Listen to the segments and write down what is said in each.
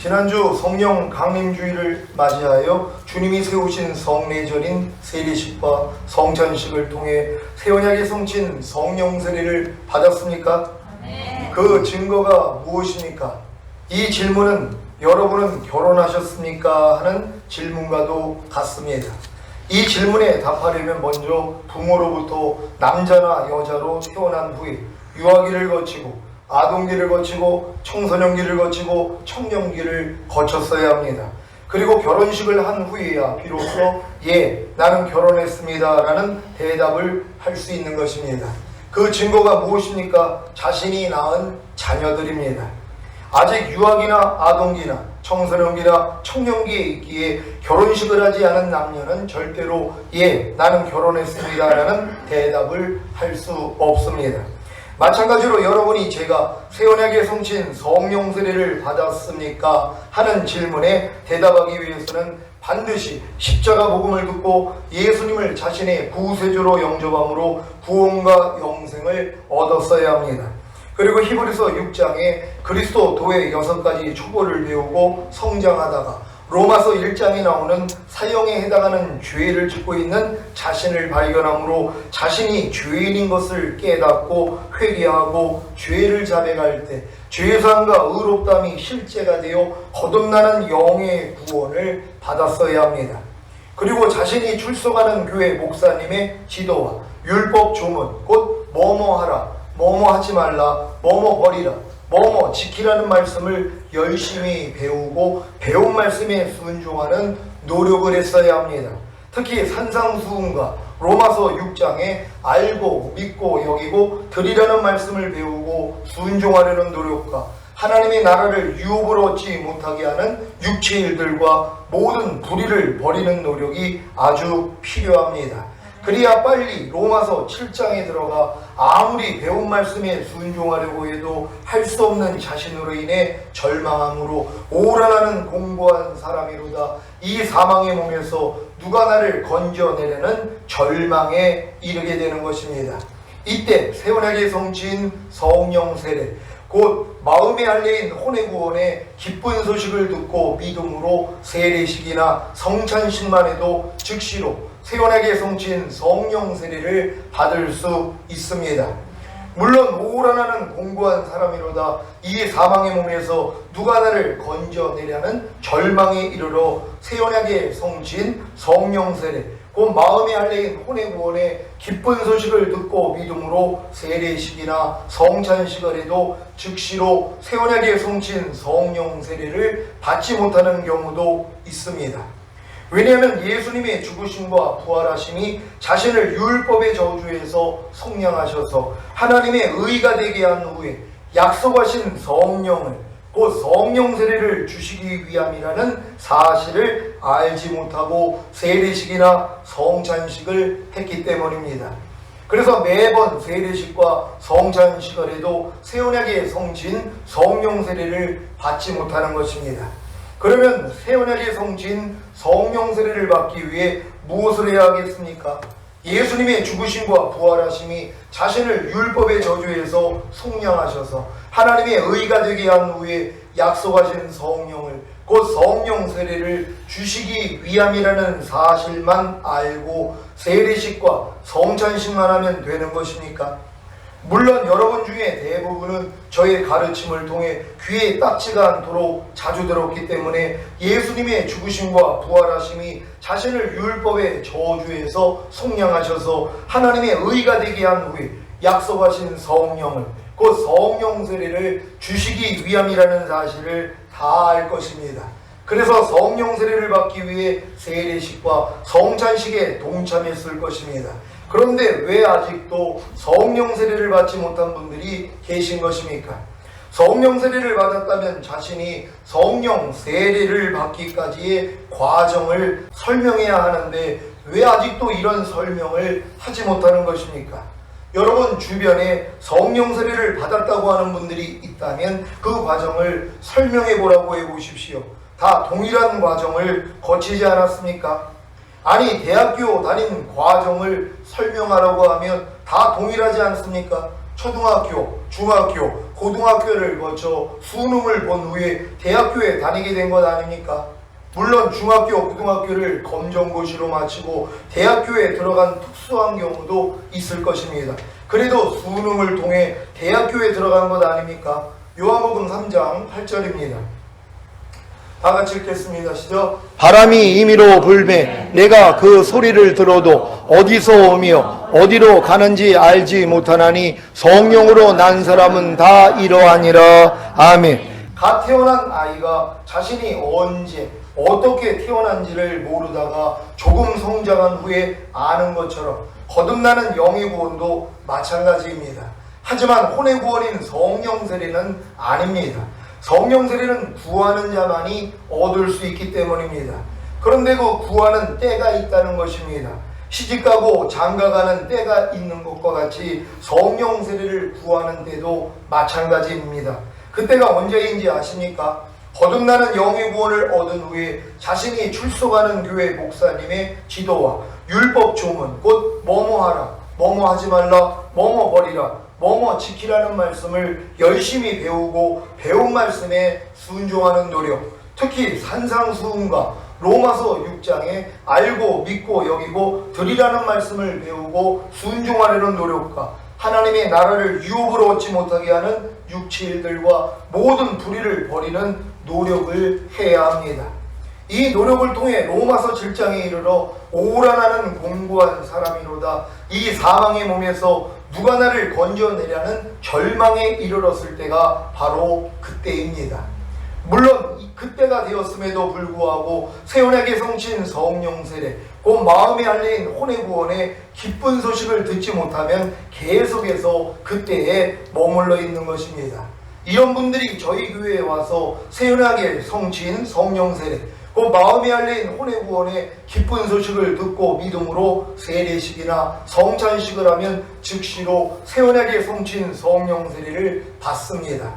지난주 성령 강림주의를 맞이하여 주님이 세우신 성례절인 세례식과 성찬식을 통해 새언약의 성친 성령 세례를 받았습니까? 네. 그 증거가 무엇입니까? 이 질문은 여러분은 결혼하셨습니까? 하는 질문과도 같습니다. 이 질문에 답하려면 먼저 부모로부터 남자나 여자로 태어난 후에 유아기를 거치고 아동기를 거치고 청소년기를 거치고 청년기를 거쳤어야 합니다. 그리고 결혼식을 한 후에야 비로소 예, 나는 결혼했습니다 라는 대답을 할 수 있는 것입니다. 그 증거가 무엇입니까? 자신이 낳은 자녀들입니다. 아직 유아기나 아동기나 청소년기나 청년기에 있기에 결혼식을 하지 않은 남녀는 절대로 예, 나는 결혼했습니다 라는 대답을 할 수 없습니다. 마찬가지로 여러분이 제가 새언약의 성친 성령 세례를 받았습니까? 하는 질문에 대답하기 위해서는 반드시 십자가 복음을 듣고 예수님을 자신의 구세주로 영접함으로 구원과 영생을 얻었어야 합니다. 그리고 히브리서 6장에 그리스도 도의 6가지 초보를 배우고 성장하다가 로마서 1장에 나오는 사형에 해당하는 죄를 짓고 있는 자신을 발견함으로 자신이 죄인인 것을 깨닫고 회개하고 죄를 자백할 때 죄사함과 의롭다함이 실제가 되어 거듭나는 영의 구원을 받았어야 합니다. 그리고 자신이 출석하는 교회 목사님의 지도와 율법 조문, 곧 뭐뭐 하라, 뭐뭐 하지 말라, 뭐뭐 버리라, 뭐뭐 지키라는 말씀을 열심히 배우고 배운 말씀에 순종하는 노력을 했어야 합니다. 특히 산상수훈과 로마서 6장에 알고 믿고 여기고 드리라는 말씀을 배우고 순종하려는 노력과 하나님의 나라를 유업으로 얻지 못하게 하는 육체의 일들과 모든 불의를 버리는 노력이 아주 필요합니다. 그래야 빨리 로마서 7장에 들어가 아무리 배운 말씀에 순종하려고 해도 할 수 없는 자신으로 인해 절망함으로 오라나는 공고한 사람이로다. 이 사망의 몸에서 누가 나를 건져내려는 절망에 이르게 되는 것입니다. 이때 새언약의 성취인 성령 세례, 곧 마음의 할례인 혼의 구원의 기쁜 소식을 듣고 믿음으로 세례식이나 성찬식만 해도 즉시로 새언약의 성취인 성령 세례를 받을 수 있습니다. 물론 오라나는 공고한 사람이로다. 이 사망의 몸에서 누가 나를 건져내려는 절망에 이르러 새언약의 성취인 성령 세례, 곧 마음의 할례인 혼의 구원의 기쁜 소식을 듣고 믿음으로 세례식이나 성찬식을 해도 즉시로 새언약의 성취인 성령 세례를 받지 못하는 경우도 있습니다. 왜냐하면 예수님의 죽으심과 부활하심이 자신을 율법의 저주에서 속량하셔서 하나님의 의가 되게 한 후에 약속하신 성령을, 곧 성령 세례를 주시기 위함이라는 사실을 알지 못하고 세례식이나 성찬식을 했기 때문입니다. 그래서 매번 세례식과 성찬식을 해도 새언약의 성진 성령 세례를 받지 못하는 것입니다. 그러면 새언약의 성진 성령 세례를 받기 위해 무엇을 해야 하겠습니까? 예수님의 죽으심과 부활하심이 자신을 율법의 저주에서 속량하셔서 하나님의 의가 되게 한 후에 약속하신 성령을, 곧 성령 세례를 주시기 위함이라는 사실만 알고 세례식과 성찬식만 하면 되는 것입니까? 물론 여러분 중에 대부분은 저의 가르침을 통해 귀에 딱지가 않도록 자주 들었기 때문에 예수님의 죽으심과 부활하심이 자신을 율법의 저주에서 속량하셔서 하나님의 의가 되게 한 후에 약속하신 성령을, 곧 성령 세례를 주시기 위함이라는 사실을 다 알 것입니다. 그래서 성령 세례를 받기 위해 세례식과 성찬식에 동참했을 것입니다. 그런데 왜 아직도 성령 세례를 받지 못한 분들이 계신 것입니까? 성령 세례를 받았다면 자신이 성령 세례를 받기까지의 과정을 설명해야 하는데 왜 아직도 이런 설명을 하지 못하는 것입니까? 여러분 주변에 성령 세례를 받았다고 하는 분들이 있다면 그 과정을 설명해 보라고 해보십시오. 다 동일한 과정을 거치지 않았습니까? 아니, 대학교 다닌 과정을 설명하라고 하면 다 동일하지 않습니까? 초등학교, 중학교, 고등학교를 거쳐 수능을 본 후에 대학교에 다니게 된 것 아닙니까? 물론 중학교, 고등학교를 검정고시로 마치고 대학교에 들어간 특수한 경우도 있을 것입니다. 그래도 수능을 통해 대학교에 들어간 것 아닙니까? 요한복음 3장 8절입니다. 다 같이 읽겠습니다. 시작. 바람이 임의로 불매 내가 그 소리를 들어도 어디서 오며 어디로 가는지 알지 못하나니 성령으로 난 사람은 다 이러하니라. 아멘. 갓 태어난 아이가 자신이 언제 어떻게 태어난지를 모르다가 조금 성장한 후에 아는 것처럼 거듭나는 영의 구원도 마찬가지입니다. 하지만 혼의 구원인 성령 세례는 아닙니다. 성령 세례는 구하는 자만이 얻을 수 있기 때문입니다. 그런데 그 구하는 때가 있다는 것입니다. 시집가고 장가가는 때가 있는 것과 같이 성령 세례를 구하는 때도 마찬가지입니다. 그때가 언제인지 아십니까? 거듭나는 영의 구원을 얻은 후에 자신이 출석하는 교회 목사님의 지도와 율법 조문, 곧 뭐뭐하라, 뭐뭐하지 말라, 뭐뭐 버리라, 뭐뭐 지키라는 말씀을 열심히 배우고 배운 말씀에 순종하는 노력, 특히 산상수훈과 로마서 6장에 알고 믿고 여기고 드리라는 말씀을 배우고 순종하려는 노력과 하나님의 나라를 유업으로 얻지 못하게 하는 육체일들과 모든 불의를 버리는 노력을 해야 합니다. 이 노력을 통해 로마서 7장에 이르러 오라 나는 공고한 사람이로다. 이 사망의 몸에서 누가 나를 건져내려는 절망에 이르렀을 때가 바로 그때입니다. 물론 그때가 되었음에도 불구하고 세원에게 성친 성령 세례, 곧 마음에 알린 혼의 구원의 기쁜 소식을 듣지 못하면 계속해서 그때에 머물러 있는 것입니다. 이런 분들이 저희 교회에 와서 세연하게 성친 성령 세례, 그 마음에 알린 혼의 구원의 기쁜 소식을 듣고 믿음으로 세례식이나 성찬식을 하면 즉시로 세연하게 성친 성령 세례를 받습니다.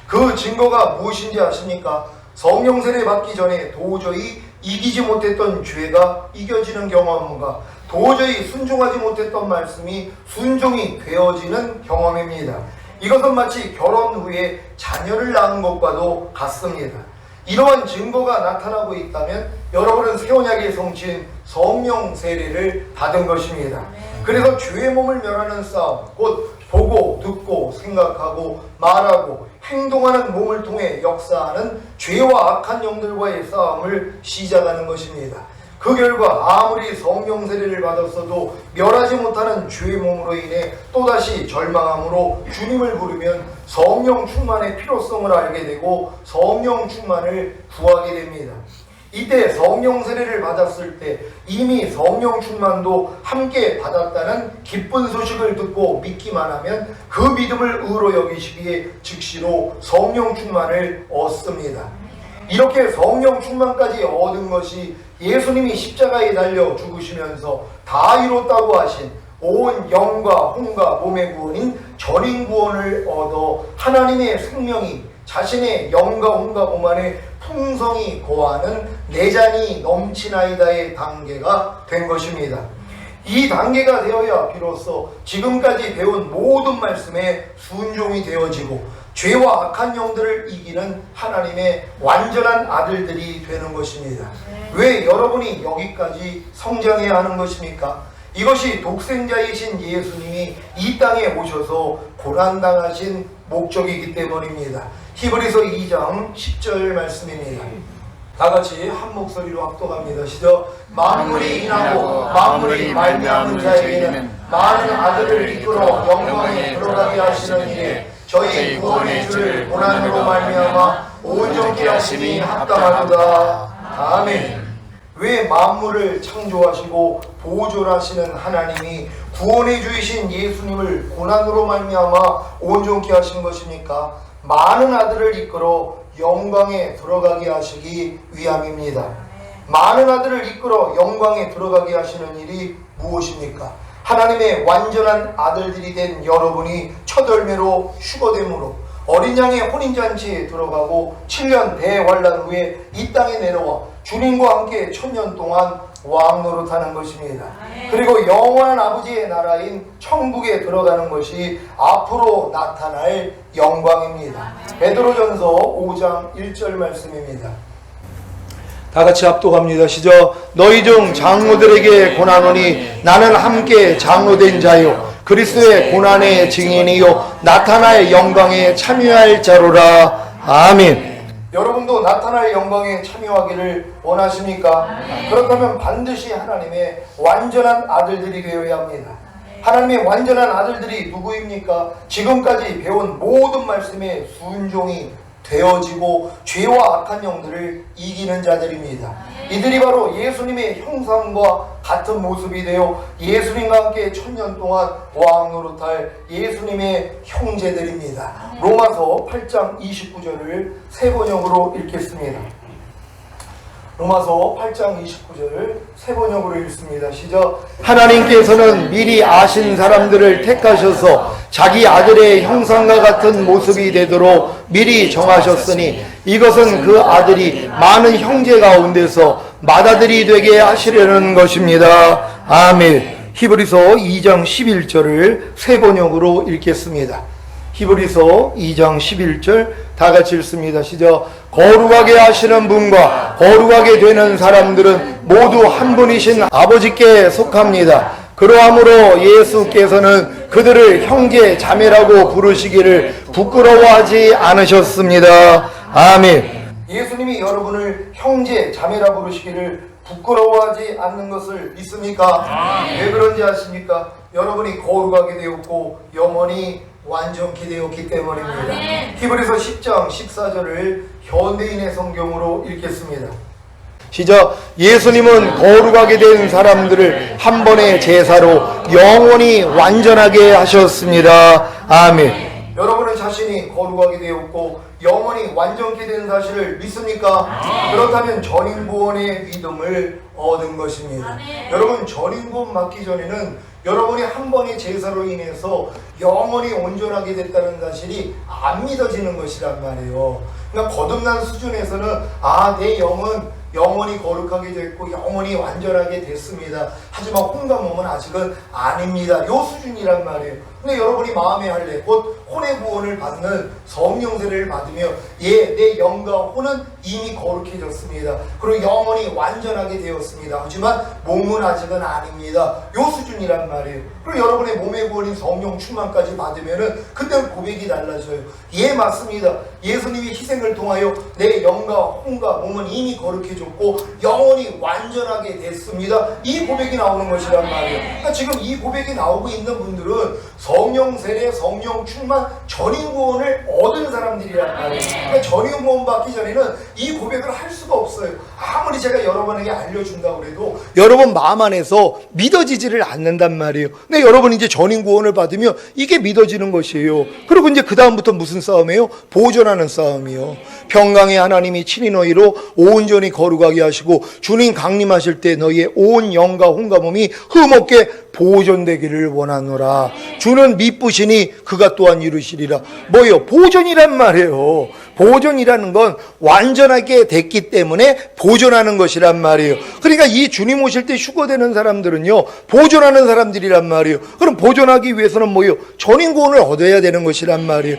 그 증거가 무엇인지 아십니까? 성령 세례 받기 전에 도저히 이기지 못했던 죄가 이겨지는 경험과 도저히 순종하지 못했던 말씀이 순종이 되어지는 경험입니다. 이것은 마치 결혼 후에 자녀를 낳은 것과도 같습니다. 이러한 증거가 나타나고 있다면 여러분은 새 언약에 성친 성령 세례를 받은 것입니다. 그래서 죄의 몸을 멸하는 싸움, 곧 보고 듣고 생각하고 말하고 행동하는 몸을 통해 역사하는 죄와 악한 영들과의 싸움을 시작하는 것입니다. 그 결과 아무리 성령 세례를 받았어도 멸하지 못하는 죄의 몸으로 인해 또다시 절망함으로 주님을 부르면 성령 충만의 필요성을 알게 되고 성령 충만을 구하게 됩니다. 이때 성령 세례를 받았을 때 이미 성령 충만도 함께 받았다는 기쁜 소식을 듣고 믿기만 하면 그 믿음을 의로 여기시기에 즉시로 성령 충만을 얻습니다. 이렇게 성령 충만까지 얻은 것이 예수님이 십자가에 달려 죽으시면서 다 이뤘다고 하신 온 영과 혼과 몸의 구원인 전인 구원을 얻어 하나님의 생명이 자신의 영과 혼과 몸 안에 풍성히 거하는 내잔이 넘치나이다의 단계가 된 것입니다. 이 단계가 되어야 비로소 지금까지 배운 모든 말씀에 순종이 되어지고 죄와 악한 영들을 이기는 하나님의 완전한 아들들이 되는 것입니다. 왜 여러분이 여기까지 성장해야 하는 것입니까? 이것이 독생자이신 예수님이 이 땅에 오셔서 고난당하신 목적이기 때문입니다. 히브리서 2장 10절 말씀입니다. 다같이 한 목소리로 합독합니다. 시작. 만물이 인하고 만물이 말미암은 자에게는 많은 아들을 이끌어 영광에 들어가게 하시는 이에 저희 구원의 주를 고난으로 말미암아 온전케 하심이 합당하도다. 아멘. 왜 만물을 창조하시고 보존하시는 하나님이 구원의 주이신 예수님을 고난으로 말미암아 온전케 하신 것입니까? 많은 아들을 이끌어 영광에 들어가게 하시기 위함입니다. 많은 아들을 이끌어 영광에 들어가게 하시는 일이 무엇입니까? 하나님의 완전한 아들들이 된 여러분이 첫 열매로 휴거됨으로 어린 양의 혼인잔치에 들어가고 7년 대환란 후에 이 땅에 내려와 주님과 함께 1000년 동안 왕노릇하는 것입니다. 그리고 영원한 아버지의 나라인 천국에 들어가는 것이 앞으로 나타날 영광입니다. 베드로전서 5장 1절 말씀입니다. 다 같이 합독합니다. 시작. 너희 중 장로들에게 고난하노니 나는 함께 장로된 자요 그리스도의 고난의 증인이요 나타날 영광에 참여할 자로라. 아멘. 여러분도 나타날 영광에 참여하기를 원하십니까? 그렇다면 반드시 하나님의 완전한 아들들이 되어야 합니다. 하나님의 완전한 아들들이 누구입니까? 지금까지 배운 모든 말씀에 순종이 되어지고 죄와 악한 영들을 이기는 자들입니다. 이들이 바로 예수님의 형상과 같은 모습이 되어 예수님과 함께 1000년 동안 왕 노릇할 예수님의 형제들입니다. 로마서 8장 29절을 세 번역으로 읽겠습니다. 로마서 8장 29절 세 번역으로 읽습니다. 시작. 하나님께서는 미리 아신 사람들을 택하셔서 자기 아들의 형상과 같은 모습이 되도록 미리 정하셨으니 이것은 그 아들이 많은 형제 가운데서 맏아들이 되게 하시려는 것입니다. 아멘. 히브리서 2장 11절을 세 번역으로 읽겠습니다. 히브리서 2장 11절 다 같이 읽습니다. 시작. 거룩하게 하시는 분과 거룩하게 되는 사람들은 모두 한 분이신 아버지께 속합니다. 그러함으로 예수께서는 그들을 형제 자매라고 부르시기를 부끄러워하지 않으셨습니다. 아멘. 예수님이 여러분을 형제 자매라 부르시기를 부끄러워하지 않는 것을 믿습니까? 왜 그런지 아십니까? 여러분이 거룩하게 되었고 영원히 완전케 되었기 때문입니다. 히브리서 10장 14절을 현대인의 성경으로 읽겠습니다. 시작. 예수님은 거룩하게 된 사람들을 한 번의 제사로 영원히 완전하게 하셨습니다. 아멘. 여러분은 자신이 거룩하게 되었고 영원히 완전케 된 사실을 믿습니까? 그렇다면 전인구원의 믿음을 얻은 것입니다. 여러분, 전인구원 받기 전에는 여러분이 한 번의 제사로 인해서 영원히 온전하게 됐다는 사실이 안 믿어지는 것이란 말이에요. 그러니까 거듭난 수준에서는 내 영은 영원히 거룩하게 됐고 영원히 완전하게 됐습니다. 하지만 혼과 몸은 아직은 아닙니다. 요 수준이란 말이에요. 근데 여러분이 마음의 할례 곧 혼의 구원을 받는 성령 세례를 받으며 내 영과 혼은 이미 거룩해졌습니다. 그리고 영원히 완전하게 되었습니다. 하지만 몸은 아직은 아닙니다. 요 수준이란 말이에요. 그리고 여러분의 몸의 구원인 성령 충만까지 받으면은 그때는 고백이 달라져요. 예, 맞습니다. 예수님이 희생을 통하여 내 영과 혼과 몸은 이미 거룩해졌고 영원히 완전하게 됐습니다. 이 고백이 나오는 것이란 말이에요. 그러니까 지금 이 고백이 나오고 있는 분들은 성령 세례, 성령 충만, 전인 구원을 얻은 사람들이란 말이에요. 그러니까 전인 구원 받기 전에는 이 고백을 할 수가 없어요. 아무리 제가 여러분에게 알려준다고 해도 여러분 마음 안에서 믿어지지를 않는단 말이에요. 근데 여러분 이제 전인 구원을 받으면 이게 믿어지는 것이에요. 그리고 이제 그 다음부터 무슨 싸움이에요? 보존하는 싸움이요. 평강의 하나님이 친히 너희로 온전히 거룩하게 하시고 주님 강림하실 때 너희의 온 영과 혼과 몸이 흠없게 보존되기를 원하노라. 주는 미쁘시니 그가 또한 이루시리라. 뭐예요? 보존이란 말이에요. 보존이라는 건 완전하게 됐기 때문에 보존하는 것이란 말이에요. 그러니까 이 주님 오실 때 휴거되는 사람들은요, 보존하는 사람들이란 말이에요. 그럼 보존하기 위해서는 뭐예요? 전인 구원을 얻어야 되는 것이란 말이에요.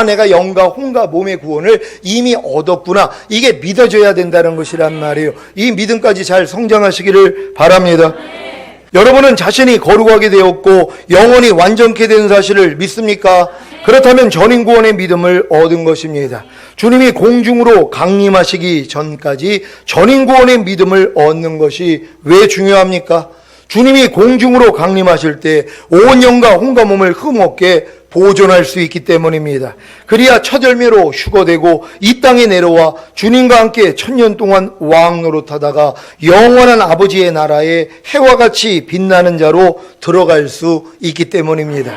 내가 영과 혼과 몸의 구원을 이미 얻었구나. 이게 믿어져야 된다는 것이란 말이에요. 이 믿음까지 잘 성장하시기를 바랍니다. 여러분은 자신이 거룩하게 되었고 영원히 완전케 된 사실을 믿습니까? 그렇다면 전인구원의 믿음을 얻은 것입니다. 주님이 공중으로 강림하시기 전까지 전인구원의 믿음을 얻는 것이 왜 중요합니까? 주님이 공중으로 강림하실 때 온 영과 혼과 몸을 흠없게 보존할 수 있기 때문입니다. 그리야 첫 열매로 휴거되고 이 땅에 내려와 주님과 함께 1000년 동안 왕 노릇하다가 영원한 아버지의 나라에 해와 같이 빛나는 자로 들어갈 수 있기 때문입니다.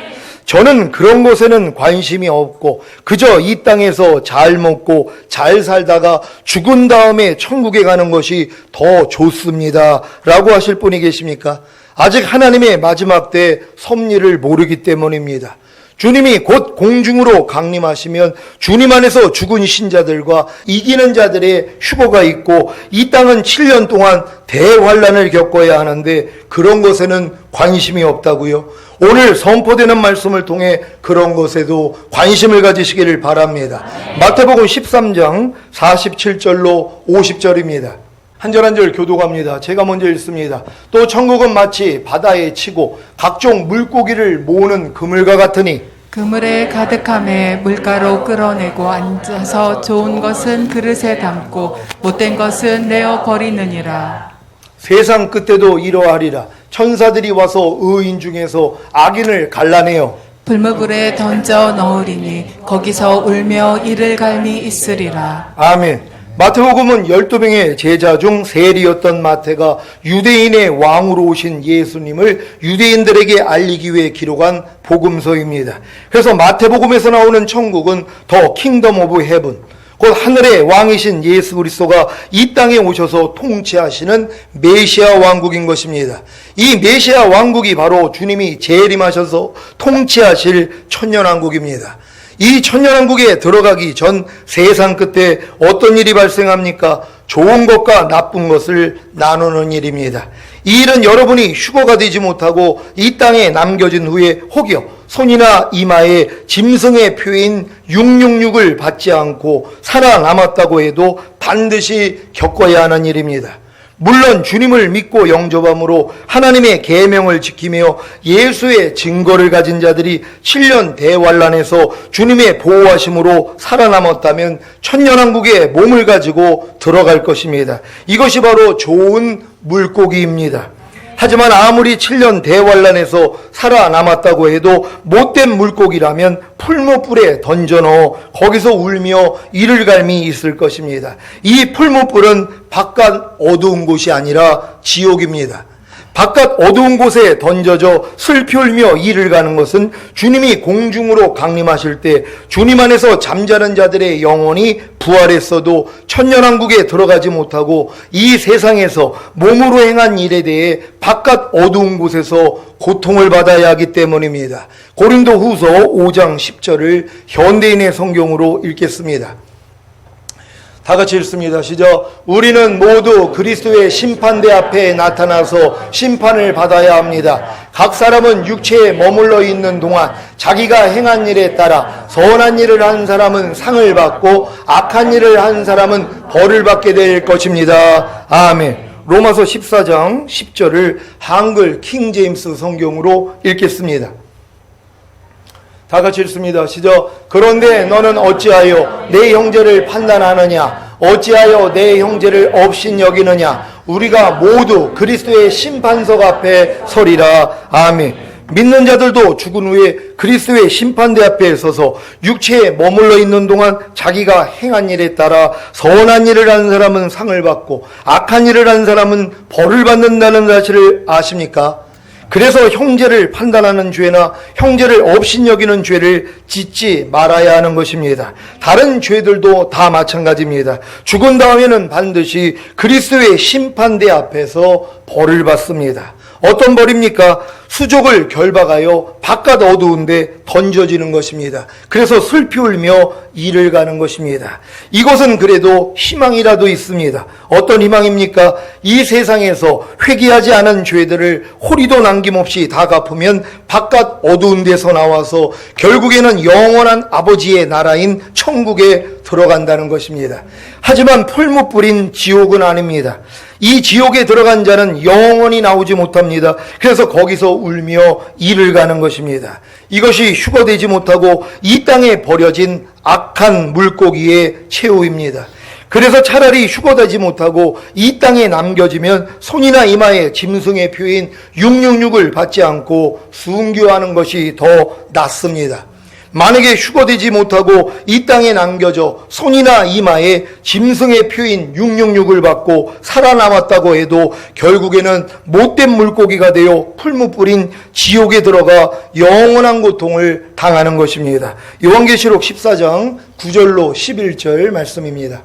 저는 그런 것에는 관심이 없고 그저 이 땅에서 잘 먹고 잘 살다가 죽은 다음에 천국에 가는 것이 더 좋습니다 라고 하실 분이 계십니까? 아직 하나님의 마지막 때 섭리를 모르기 때문입니다. 주님이 곧 공중으로 강림하시면 주님 안에서 죽은 신자들과 이기는 자들의 휴거가 있고 이 땅은 7년 동안 대환란을 겪어야 하는데 그런 것에는 관심이 없다고요. 오늘 선포되는 말씀을 통해 그런 것에도 관심을 가지시기를 바랍니다. 마태복음 13장 47절로 50절입니다. 한 절 한 절 교독합니다. 제가 먼저 읽습니다. 또 천국은 마치 바다에 치고 각종 물고기를 모으는 그물과 같으니 그물에 가득함에 물가로 끌어내고 앉아서 좋은 것은 그릇에 담고 못된 것은 내어 버리느니라. 세상 끝에도 이러하리라. 천사들이 와서 의인 중에서 악인을 갈라내어 불무불에 던져 넣으리니 거기서 울며 이를 갈미 있으리라. 아멘. 마태복음은 12명의 제자 중 셀이었던 마태가 유대인의 왕으로 오신 예수님을 유대인들에게 알리기 위해 기록한 복음서입니다. 그래서 마태복음에서 나오는 천국은 더 킹덤 오브 헤븐, 곧 하늘의 왕이신 예수 그리스도가 이 땅에 오셔서 통치하시는 메시아 왕국인 것입니다. 이 메시아 왕국이 바로 주님이 재림하셔서 통치하실 천년왕국입니다. 이 천년왕국에 들어가기 전 세상 끝에 어떤 일이 발생합니까? 좋은 것과 나쁜 것을 나누는 일입니다. 이 일은 여러분이 휴거가 되지 못하고 이 땅에 남겨진 후에 혹여 손이나 이마에 짐승의 표인 666을 받지 않고 살아남았다고 해도 반드시 겪어야 하는 일입니다. 물론 주님을 믿고 영접함으로 하나님의 계명을 지키며 예수의 증거를 가진 자들이 7년 대환란에서 주님의 보호하심으로 살아남았다면 천년왕국에 몸을 가지고 들어갈 것입니다. 이것이 바로 좋은 물고기입니다. 하지만 아무리 7년 대환란에서 살아남았다고 해도 못된 물고기라면 풀무불에 던져넣어 거기서 울며 이를 갈미 있을 것입니다. 이 풀무불은 바깥 어두운 곳이 아니라 지옥입니다. 바깥 어두운 곳에 던져져 슬피 울며 이를 가는 것은 주님이 공중으로 강림하실 때 주님 안에서 잠자는 자들의 영혼이 부활했어도 천년왕국에 들어가지 못하고 이 세상에서 몸으로 행한 일에 대해 바깥 어두운 곳에서 고통을 받아야 하기 때문입니다. 고린도후서 5장 10절을 현대인의 성경으로 읽겠습니다. 다 같이 읽습니다. 시작. 우리는 모두 그리스도의 심판대 앞에 나타나서 심판을 받아야 합니다. 각 사람은 육체에 머물러 있는 동안 자기가 행한 일에 따라 선한 일을 한 사람은 상을 받고 악한 일을 한 사람은 벌을 받게 될 것입니다. 아멘. 로마서 14장 10절을 한글 킹제임스 성경으로 읽겠습니다. 다 같이 읽습니다. 시작. 그런데 너는 어찌하여 내 형제를 판단하느냐? 어찌하여 내 형제를 업신여기느냐? 우리가 모두 그리스도의 심판석 앞에 서리라. 아멘. 믿는 자들도 죽은 후에 그리스도의 심판대 앞에 서서 육체에 머물러 있는 동안 자기가 행한 일에 따라 선한 일을 한 사람은 상을 받고 악한 일을 한 사람은 벌을 받는다는 사실을 아십니까? 그래서 형제를 판단하는 죄나 형제를 업신여기는 죄를 짓지 말아야 하는 것입니다. 다른 죄들도 다 마찬가지입니다. 죽은 다음에는 반드시 그리스도의 심판대 앞에서 벌을 받습니다. 어떤 벌입니까? 수족을 결박하여 바깥 어두운데 던져지는 것입니다. 그래서 슬피 울며 이를 가는 것입니다. 이것은 그래도 희망이라도 있습니다. 어떤 희망입니까? 이 세상에서 회개하지 않은 죄들을 호리도 남김없이 다 갚으면 바깥 어두운 데서 나와서 결국에는 영원한 아버지의 나라인 천국에 들어간다는 것입니다. 하지만 풀무불인 지옥은 아닙니다. 이 지옥에 들어간 자는 영원히 나오지 못합니다. 그래서 거기서 울며 이를 가는 것입니다. 이것이 휴거되지 못하고 이 땅에 버려진 악한 물고기의 최후입니다. 그래서 차라리 휴거되지 못하고 이 땅에 남겨지면 손이나 이마에 짐승의 표인 666을 받지 않고 순교하는 것이 더 낫습니다. 만약에 휴거되지 못하고 이 땅에 남겨져 손이나 이마에 짐승의 표인 666을 받고 살아남았다고 해도 결국에는 못된 물고기가 되어 풀무불인 지옥에 들어가 영원한 고통을 당하는 것입니다. 요한계시록 14장 9절로 11절 말씀입니다.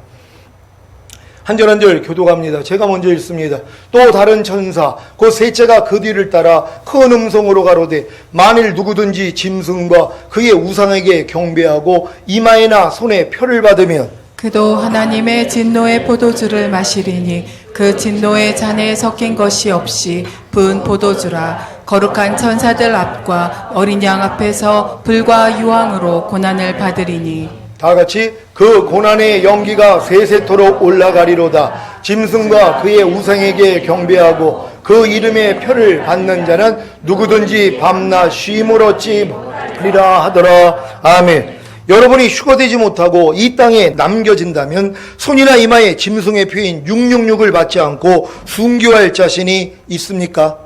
한 절 한 절 교독합니다. 제가 먼저 읽습니다. 또 다른 천사 곧 셋째가 그 뒤를 따라 큰 음성으로 가로되 만일 누구든지 짐승과 그의 우상에게 경배하고 이마에나 손에 표를 받으면 그도 하나님의 진노의 포도주를 마시리니 그 진노의 잔에 섞인 것이 없이 부은 포도주라. 거룩한 천사들 앞과 어린 양 앞에서 불과 유황으로 고난을 받으리니 다 같이 그 고난의 연기가 세세토록 올라가리로다. 짐승과 그의 우상에게 경배하고 그 이름의 표를 받는 자는 누구든지 밤낮 쉼을 얻지 못하리라 하더라. 아멘. 여러분이 휴거되지 못하고 이 땅에 남겨진다면 손이나 이마에 짐승의 표인 666을 받지 않고 순교할 자신이 있습니까?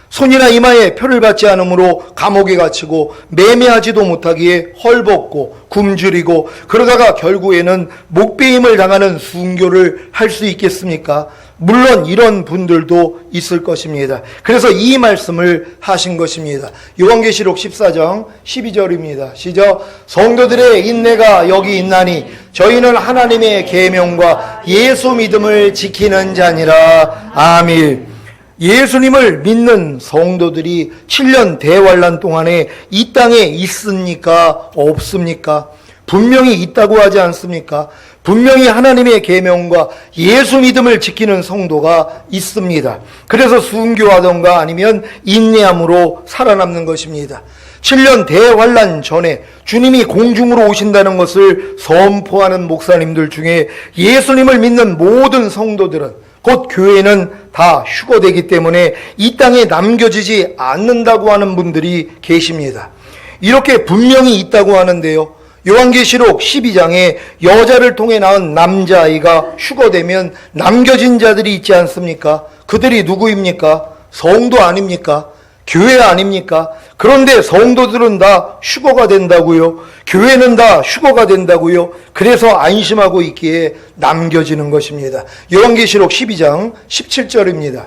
손이나 이마에 표를 받지 않으므로 감옥에 갇히고 매매하지도 못하기에 헐벗고 굶주리고 그러다가 결국에는 목베임을 당하는 순교를 할 수 있겠습니까? 물론 이런 분들도 있을 것입니다. 그래서 이 말씀을 하신 것입니다. 요한계시록 14장 12절입니다. 시작. 성도들의 인내가 여기 있나니 저희는 하나님의 계명과 예수 믿음을 지키는 자니라. 아멘. 예수님을 믿는 성도들이 7년 대환란 동안에 이 땅에 있습니까? 없습니까? 분명히 있다고 하지 않습니까? 분명히 하나님의 계명과 예수 믿음을 지키는 성도가 있습니다. 그래서 순교하던가 아니면 인내함으로 살아남는 것입니다. 7년 대환란 전에 주님이 공중으로 오신다는 것을 선포하는 목사님들 중에 예수님을 믿는 모든 성도들은 곧 교회는 다 휴거되기 때문에 이 땅에 남겨지지 않는다고 하는 분들이 계십니다. 이렇게 분명히 있다고 하는데요. 요한계시록 12장에 여자를 통해 낳은 남자아이가 휴거되면 남겨진 자들이 있지 않습니까? 그들이 누구입니까? 성도 아닙니까? 교회 아닙니까? 그런데 성도들은 다 휴거가 된다고요. 교회는 다 휴거가 된다고요. 그래서 안심하고 있기에 남겨지는 것입니다. 요한계시록 12장 17절입니다.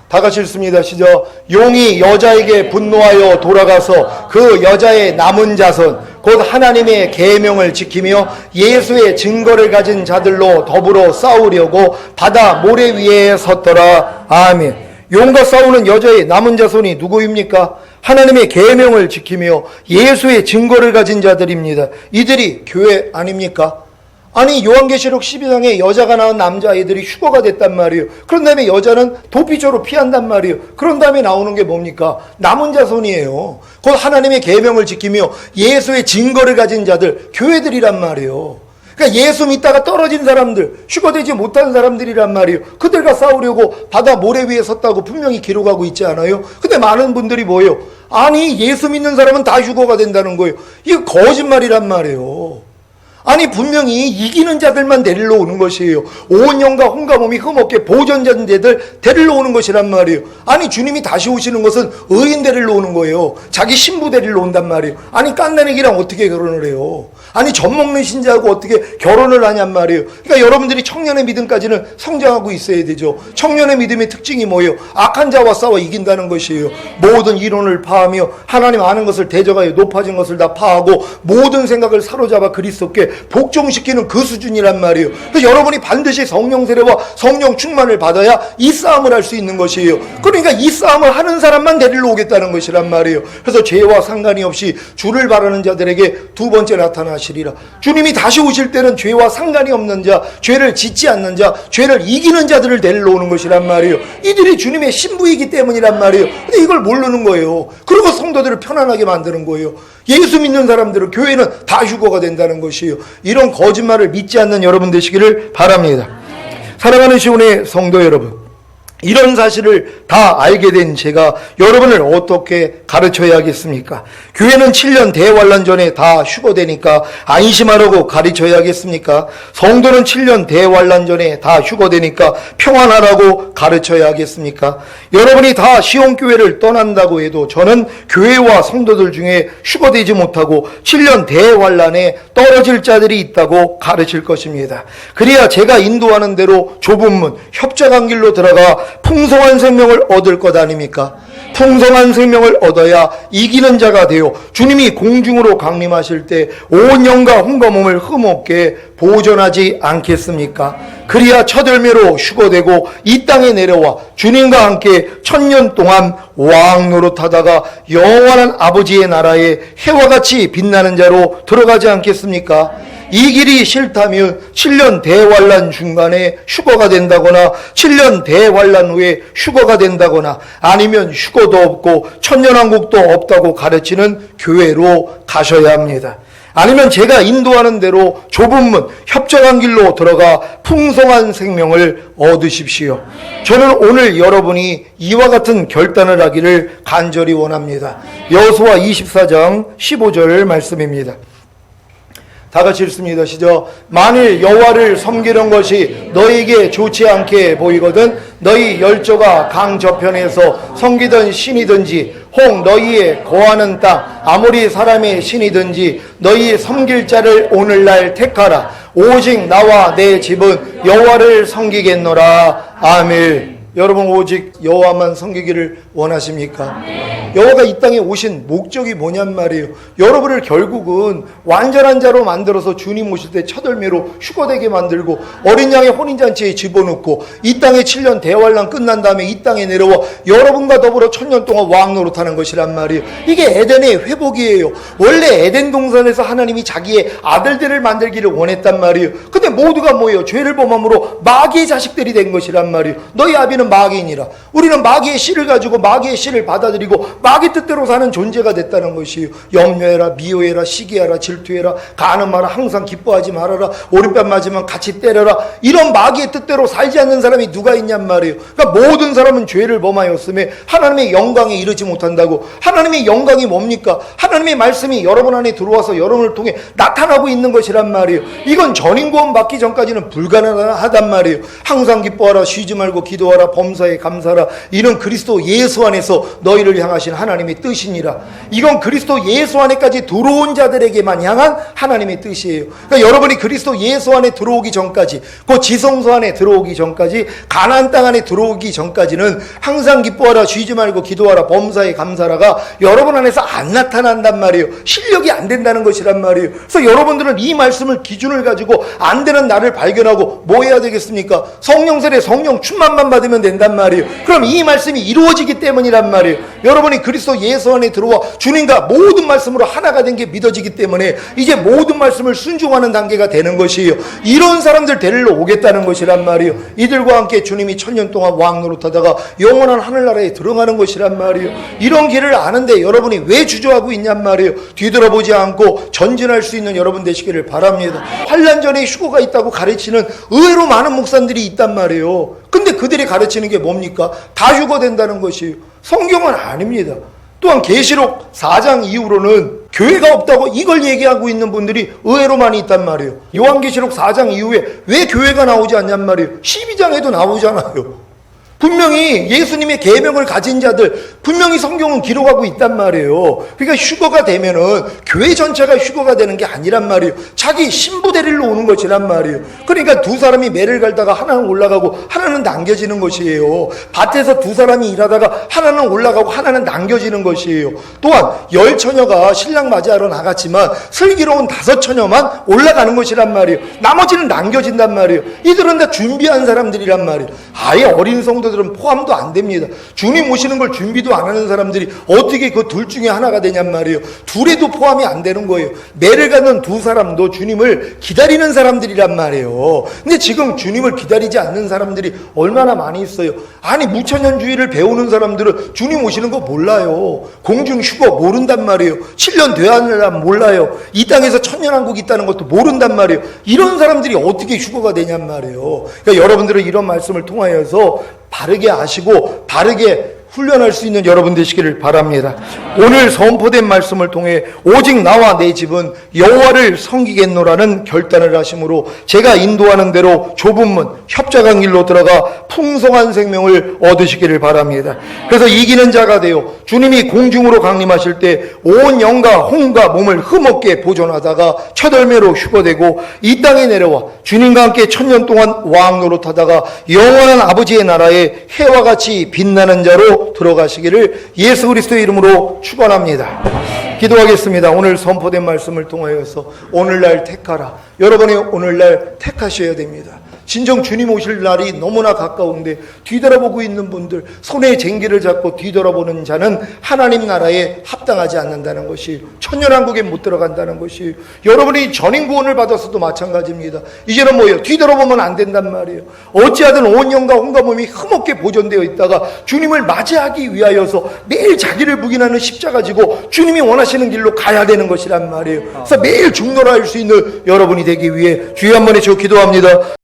다 같이 읽습니다. 시작. 용이 여자에게 분노하여 돌아가서 그 여자의 남은 자손 곧 하나님의 계명을 지키며 예수의 증거를 가진 자들로 더불어 싸우려고 바다 모래 위에 섰더라. 아멘. 용과 싸우는 여자의 남은 자손이 누구입니까? 하나님의 계명을 지키며 예수의 증거를 가진 자들입니다. 이들이 교회 아닙니까? 아니 요한계시록 12장에 여자가 낳은 남자아이들이 휴거가 됐단 말이에요. 그런 다음에 여자는 도피처로 피한단 말이에요. 그런 다음에 나오는 게 뭡니까? 남은 자손이에요. 곧 하나님의 계명을 지키며 예수의 증거를 가진 자들, 교회들이란 말이에요. 그러니까 예수 믿다가 떨어진 사람들, 휴거되지 못한 사람들이란 말이에요. 그들과 싸우려고 바다 모래 위에 섰다고 분명히 기록하고 있지 않아요? 근데 많은 분들이 뭐예요? 아니 예수 믿는 사람은 다 휴거가 된다는 거예요. 이거 거짓말이란 말이에요. 아니 분명히 이기는 자들만 데리러 오는 것이에요. 온 영과 혼과 몸이 흠없게 보존된 자들 데리러 오는 것이란 말이에요. 아니 주님이 다시 오시는 것은 의인 데리러 오는 거예요. 자기 신부 데리러 온단 말이에요. 아니 깐난애기랑 어떻게 결혼을 해요? 아니 젖먹는 신자하고 어떻게 결혼을 하냔 말이에요. 그러니까 여러분들이 청년의 믿음까지는 성장하고 있어야 되죠. 청년의 믿음의 특징이 뭐예요? 악한 자와 싸워 이긴다는 것이에요. 모든 이론을 파하며 하나님 아는 것을 대적하여 높아진 것을 다 파하고 모든 생각을 사로잡아 그리스도께 복종시키는 그 수준이란 말이에요. 그래서 여러분이 반드시 성령 세례와 성령 충만을 받아야 이 싸움을 할 수 있는 것이에요. 그러니까 이 싸움을 하는 사람만 데리러 오겠다는 것이란 말이에요. 그래서 죄와 상관이 없이 주를 바라는 자들에게 두 번째 나타나시리라. 주님이 다시 오실 때는 죄와 상관이 없는 자, 죄를 짓지 않는 자, 죄를 이기는 자들을 데리러 오는 것이란 말이에요. 이들이 주님의 신부이기 때문이란 말이에요. 근데 이걸 모르는 거예요. 그리고 성도들을 편안하게 만드는 거예요. 예수 믿는 사람들은 교회는 다 휴거가 된다는 것이에요. 이런 거짓말을 믿지 않는 여러분 되시기를 바랍니다. 사랑하는 시온의 성도 여러분, 이런 사실을 다 알게 된 제가 여러분을 어떻게 가르쳐야 하겠습니까? 교회는 7년 대환란 전에 다 휴거되니까 안심하라고 가르쳐야 하겠습니까? 성도는 7년 대환란 전에 다 휴거되니까 평안하라고 가르쳐야 하겠습니까? 여러분이 다 시온교회를 떠난다고 해도 저는 교회와 성도들 중에 휴거되지 못하고 7년 대환란에 떨어질 자들이 있다고 가르칠 것입니다. 그래야 제가 인도하는 대로 좁은 문, 협착한 길로 들어가 풍성한 생명을 얻을 것 아닙니까? 풍성한 생명을 얻어야 이기는 자가 되어 주님이 공중으로 강림하실 때 온 영과 혼과 몸을 흠없게 보존하지 않겠습니까? 그리야 첫 열매로 휴거되고 이 땅에 내려와 주님과 함께 1000년 동안 왕 노릇하다가 영원한 아버지의 나라에 해와 같이 빛나는 자로 들어가지 않겠습니까? 이 길이 싫다면 7년 대환란 중간에 휴거가 된다거나 7년 대환란 후에 휴거가 된다거나 아니면 휴거도 없고 천년왕국도 없다고 가르치는 교회로 가셔야 합니다. 아니면 제가 인도하는 대로 좁은 문, 협정한 길로 들어가 풍성한 생명을 얻으십시오. 저는 오늘 여러분이 이와 같은 결단을 하기를 간절히 원합니다. 여호수아 24장 15절 말씀입니다. 다 같이 읽습니다. 시작. 만일 여호와를 섬기는 것이 너희에게 좋지 않게 보이거든 너희 열조가 강 저편에서 섬기던 신이든지 혹 너희의 거하는 땅 아무리 사람의 신이든지 너희 섬길 자를 오늘날 택하라. 오직 나와 내 집은 여호와를 섬기겠노라. 아멘. 여러분 오직 여호와만 섬기기를 원하십니까? 여호와가 이 땅에 오신 목적이 뭐냔 말이에요. 여러분을 결국은 완전한 자로 만들어서 주님 오실 때 첫 열매로 휴거되게 만들고 어린 양의 혼인잔치에 집어넣고 이 땅에 7년 대환란 끝난 다음에 이 땅에 내려와 여러분과 더불어 1000년 동안 왕 노릇하는 것이란 말이에요. 이게 에덴의 회복이에요. 원래 에덴 동산에서 하나님이 자기의 아들들을 만들기를 원했단 말이에요. 근데 모두가 뭐예요? 죄를 범함으로 마귀의 자식들이 된 것이란 말이에요. 너희 아비는 마귀이니라. 우리는 마귀의 씨를 가지고 마귀의 씨를 받아들이고 마귀 뜻대로 사는 존재가 됐다는 것이에요. 염려해라, 미워해라, 시기하라, 질투해라, 가는 마라, 항상 기뻐하지 말아라, 오른뺨 맞으면 같이 때려라. 이런 마귀의 뜻대로 살지 않는 사람이 누가 있냔 말이에요. 그러니까 모든 사람은 죄를 범하였음에 하나님의 영광에 이르지 못한다고. 하나님의 영광이 뭡니까? 하나님의 말씀이 여러분 안에 들어와서 여러분을 통해 나타나고 있는 것이란 말이에요. 이건 전인 구원 받기 전까지는 불가능하단 말이에요. 항상 기뻐하라, 쉬지 말고 기도하라, 범사에 감사하라. 이는 그리스도 예수 안에서 너희를 향하신 하나님의 뜻이니라. 이건 그리스도 예수 안에까지 들어온 자들에게만 향한 하나님의 뜻이에요. 그러니까 여러분이 그리스도 예수 안에 들어오기 전까지, 그 지성소 안에 들어오기 전까지, 가나안 땅 안에 들어오기 전까지는 항상 기뻐하라, 쉬지 말고 기도하라, 범사에 감사하라가 여러분 안에서 안 나타난단 말이에요. 실력이 안 된다는 것이란 말이에요. 그래서 여러분들은 이 말씀을 기준을 가지고 안 되는 나를 발견하고 뭐 해야 되겠습니까? 성령세례 성령 충만만 받으면 된단 말이에요. 그럼 이 말씀이 이루어지기 때문이란 말이에요. 여러분이 그리스도 예수 안에 들어와 주님과 모든 말씀으로 하나가 된 게 믿어지기 때문에 이제 모든 말씀을 순종하는 단계가 되는 것이에요. 이런 사람들 데리러 오겠다는 것이란 말이에요. 이들과 함께 주님이 1000년 동안 왕 노릇하다가 영원한 하늘나라에 들어가는 것이란 말이에요. 이런 길을 아는데 여러분이 왜 주저하고 있냔 말이에요. 뒤돌아보지 않고 전진할 수 있는 여러분 되시기를 바랍니다. 환란 전에 휴거가 있다고 가르치는 의외로 많은 목사님들이 있단 말이에요. 근데 그들이 가르치는 게 뭡니까? 다 휴거된다는 것이에요. 성경은 아닙니다. 또한 계시록 4장 이후로는 교회가 없다고 이걸 얘기하고 있는 분들이 의외로 많이 있단 말이에요. 요한계시록 4장 이후에 왜 교회가 나오지 않냔 말이에요. 12장에도 나오잖아요. 분명히 예수님의 계명을 가진 자들 분명히 성경은 기록하고 있단 말이에요. 그러니까 휴거가 되면은 교회 전체가 휴거가 되는 게 아니란 말이에요. 자기 신부 데리러 오는 것이란 말이에요. 그러니까 두 사람이 매를 갈다가 하나는 올라가고 하나는 남겨지는 것이에요. 밭에서 두 사람이 일하다가 하나는 올라가고 하나는 남겨지는 것이에요. 또한 10처녀가 신랑 맞이하러 나갔지만 슬기로운 5처녀만 올라가는 것이란 말이에요. 나머지는 남겨진단 말이에요. 이들은 다 준비한 사람들이란 말이에요. 아예 어린 성도 들은 포함도 안 됩니다. 주님 오시는 걸 준비도 안 하는 사람들이 어떻게 그 둘 중에 하나가 되냔 말이에요. 둘에도 포함이 안 되는 거예요. 매를 가는 두 사람도 주님을 기다리는 사람들이란 말이에요. 근데 지금 주님을 기다리지 않는 사람들이 얼마나 많이 있어요. 아니 무천년주의를 배우는 사람들은 주님 오시는 거 몰라요. 공중 휴거 모른단 말이에요. 7년 되었느라 몰라요. 이 땅에서 천년왕국이 있다는 것도 모른단 말이에요. 이런 사람들이 어떻게 휴거가 되냔 말이에요. 그러니까 여러분들은 이런 말씀을 통하여서 바르게 아시고 바르게 훈련할 수 있는 여러분 되시기를 바랍니다. 오늘 선포된 말씀을 통해 오직 나와 내 집은 여호와를 섬기겠노라는 결단을 하심으로 제가 인도하는 대로 좁은 문 협작한 길로 들어가 풍성한 생명을 얻으시기를 바랍니다. 그래서 이기는 자가 되어 주님이 공중으로 강림하실 때 온 영과 혼과 몸을 흠없게 보존하다가 첫 열매로 휴거되고 이 땅에 내려와 주님과 함께 1000년 동안 왕 노릇하다가 영원한 아버지의 나라에 해와 같이 빛나는 자로 천국으로 들어가시기를 예수 그리스도의 이름으로 축원합니다. 기도하겠습니다. 오늘 선포된 말씀을 통하여서 오늘날 택하라. 여러분의 오늘날 택하셔야 됩니다. 진정 주님 오실 날이 너무나 가까운데 뒤돌아보고 있는 분들, 손에 쟁기를 잡고 뒤돌아보는 자는 하나님 나라에 합당하지 않는다는 것이, 천년왕국에 못 들어간다는 것이, 여러분이 전인 구원을 받았어도 마찬가지입니다. 이제는 뭐예요? 뒤돌아보면 안 된단 말이에요. 어찌하든 온 영과 온갖 몸이 흠없게 보존되어 있다가 주님을 맞이하기 위하여서 매일 자기를 부인하는 십자가 지고 주님이 원하시는 길로 가야 되는 것이란 말이에요. 그래서 매일 중노라 할 수 있는 여러분이 되기 위해 주여 한 번 외쳐 기도합니다.